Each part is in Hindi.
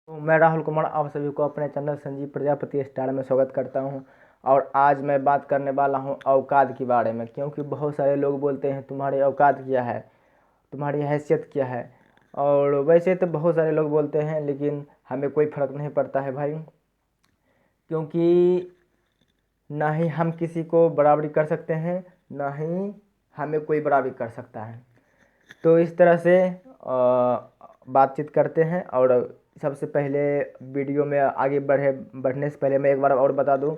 तो मैं राहुल कुमार आप सभी को अपने चैनल संजीव प्रजापति स्टार में स्वागत करता हूं। और आज मैं बात करने वाला हूं औकात के बारे में, क्योंकि बहुत सारे लोग बोलते हैं तुम्हारी औकात क्या है, तुम्हारी हैसियत क्या है। और वैसे तो बहुत सारे लोग बोलते हैं, लेकिन हमें कोई फ़र्क नहीं पड़ता है भाई, क्योंकि ना ही हम किसी को बराबरी कर सकते हैं, ना ही हमें कोई बराबरी कर सकता है। तो इस तरह से बातचीत करते हैं। और सबसे पहले वीडियो में आगे बढ़ने से पहले मैं एक बार और बता दूं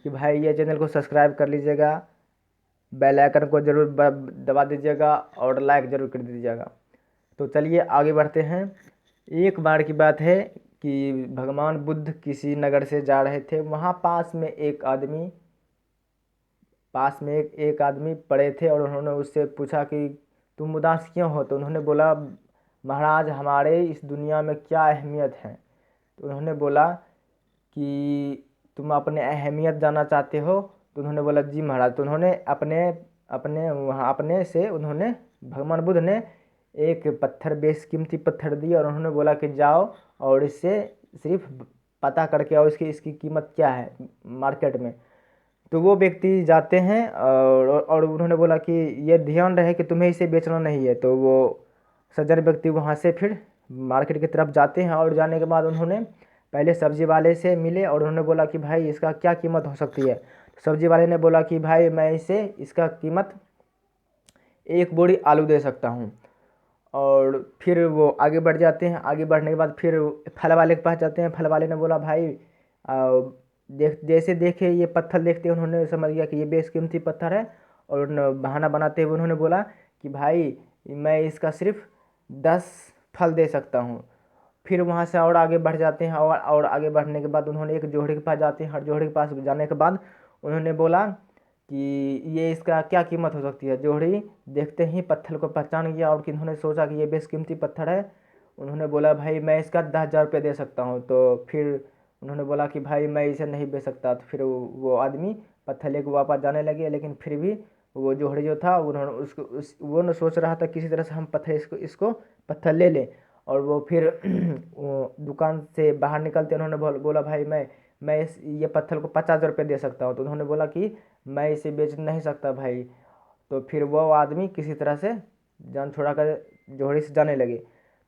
कि भाई ये चैनल को सब्सक्राइब कर लीजिएगा, बेल आइकन को ज़रूर दबा दीजिएगा और लाइक ज़रूर कर दीजिएगा। तो चलिए आगे बढ़ते हैं। एक बार की बात है कि भगवान बुद्ध किसी नगर से जा रहे थे। वहाँ पास में एक आदमी पड़े थे और उन्होंने उससे पूछा कि तुम उदास क्यों हो। तो उन्होंने बोला, महाराज हमारे इस दुनिया में क्या अहमियत है। तो उन्होंने बोला कि तुम अपने अहमियत जानना चाहते हो। तो उन्होंने बोला जी महाराज। तो उन्होंने अपने अपने वहाँ अपने से उन्होंने भगवान बुद्ध ने एक पत्थर, बेशकीमती पत्थर दिया और उन्होंने बोला कि जाओ और इससे सिर्फ पता करके आओ इसकी इसकी कीमत क्या है मार्केट में। तो वो व्यक्ति जाते हैं और उन्होंने बोला कि ये ध्यान रहे कि तुम्हें इसे बेचना नहीं है। तो वो सज्जन व्यक्ति वहाँ से फिर मार्केट की तरफ जाते हैं और जाने के बाद उन्होंने पहले सब्जी वाले से मिले और उन्होंने बोला कि भाई इसका क्या कीमत हो सकती है। सब्जी वाले ने बोला कि भाई मैं इसे इसका कीमत 1 बोरी आलू दे सकता हूँ। और फिर वो आगे बढ़ जाते हैं। आगे बढ़ने के बाद फिर फल वाले के पास जाते हैं। फल वाले ने बोला भाई जैसे देखे ये पत्थर देखते उन्होंने समझ गया कि ये बेशकीमती पत्थर है। और बहाना बनाते हुए उन्होंने बोला कि भाई मैं इसका सिर्फ 10 फल दे सकता हूँ। फिर वहाँ से और आगे बढ़ जाते हैं और आगे बढ़ने के बाद उन्होंने एक जोहड़ी के पास जाते हैं। और जोहड़ी के पास जाने के बाद उन्होंने बोला कि ये इसका क्या कीमत हो सकती है। जोहड़ी देखते ही पत्थर को पहचान गया और उन्होंने सोचा कि ये बेशकीमती पत्थर है। उन्होंने बोला भाई मैं इसका 10,000 रुपये दे सकता हूँ। तो फिर उन्होंने बोला कि भाई मैं इसे नहीं बेच सकता। तो फिर वो आदमी पत्थर लेकर वापस जाने लगे, लेकिन फिर भी वो जोहड़ी जो था उन्होंने वो न सोच रहा था किसी तरह से हम पत्थर इसको पत्थर ले लें। और वो फिर वो दुकान से बाहर निकलते उन्होंने बोला भाई मैं ये पत्थर को 50,000 रुपये दे सकता हूँ। तो उन्होंने बोला कि मैं इसे बेच नहीं सकता भाई। तो फिर वो आदमी किसी तरह से जान छुड़ा कर जोहड़ी से जाने लगे।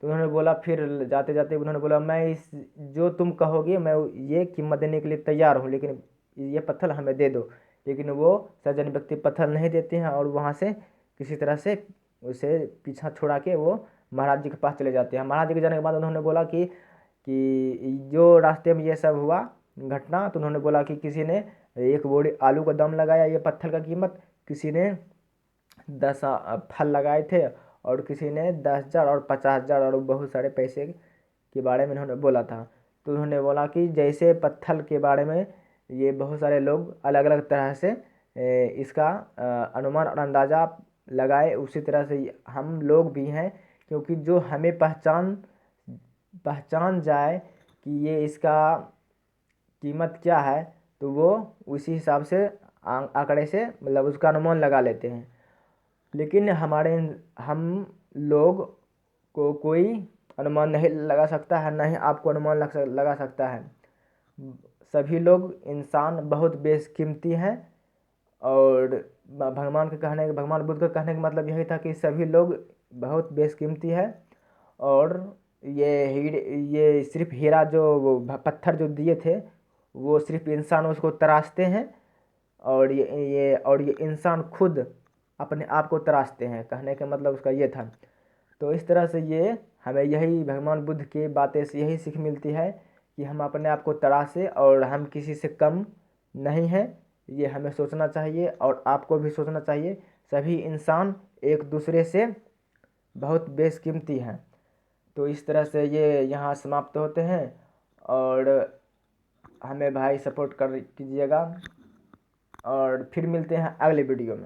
तो उन्होंने बोला, फिर जाते जाते उन्होंने बोला मैं इस जो तुम कहोगे मैं ये कीमत देने के लिए तैयार हूँ, लेकिन ये पत्थर हमें दे दो। लेकिन वो सज्जन व्यक्ति पत्थर नहीं देते हैं और वहाँ से किसी तरह से उसे पीछा छुड़ा के वो महाराज जी के पास चले जाते हैं। महाराज जी के जाने के बाद उन्होंने बोला कि जो रास्ते में ये सब हुआ घटना। तो उन्होंने बोला कि किसी ने 1 बोरी आलू का दाम लगाया ये पत्थर का कीमत, किसी ने 10 फल लगाए थे और किसी ने 10,000 और 50,000 और बहुत सारे पैसे के बारे में उन्होंने बोला था। तो उन्होंने बोला कि जैसे पत्थर के बारे में ये बहुत सारे लोग अलग अलग तरह से इसका अनुमान और अंदाज़ा लगाए, उसी तरह से हम लोग भी हैं। क्योंकि जो हमें पहचान जाए कि ये इसका कीमत क्या है, तो वो उसी हिसाब से आंकड़े से मतलब उसका अनुमान लगा लेते हैं। लेकिन हम लोग को कोई अनुमान नहीं लगा सकता है, ना ही आपको अनुमान लगा सकता है। सभी लोग इंसान बहुत बेशकीमती हैं। और भगवान बुद्ध का कहने का मतलब यही था कि सभी लोग बहुत बेशकीमती है। और ये सिर्फ हीरा जो वो पत्थर जो दिए थे वो सिर्फ इंसान उसको तराशते हैं। और ये इंसान खुद अपने आप को तराशते हैं, कहने का मतलब उसका ये था। तो इस तरह से ये हमें यही भगवान बुद्ध की बातें से यही सीख मिलती है कि हम अपने आप को तराशे और हम किसी से कम नहीं हैं। ये हमें सोचना चाहिए और आपको भी सोचना चाहिए। सभी इंसान एक दूसरे से बहुत बेशकीमती हैं। तो इस तरह से ये यहाँ समाप्त होते हैं। और हमें भाई सपोर्ट कर कीजिएगा और फिर मिलते हैं अगले वीडियो में।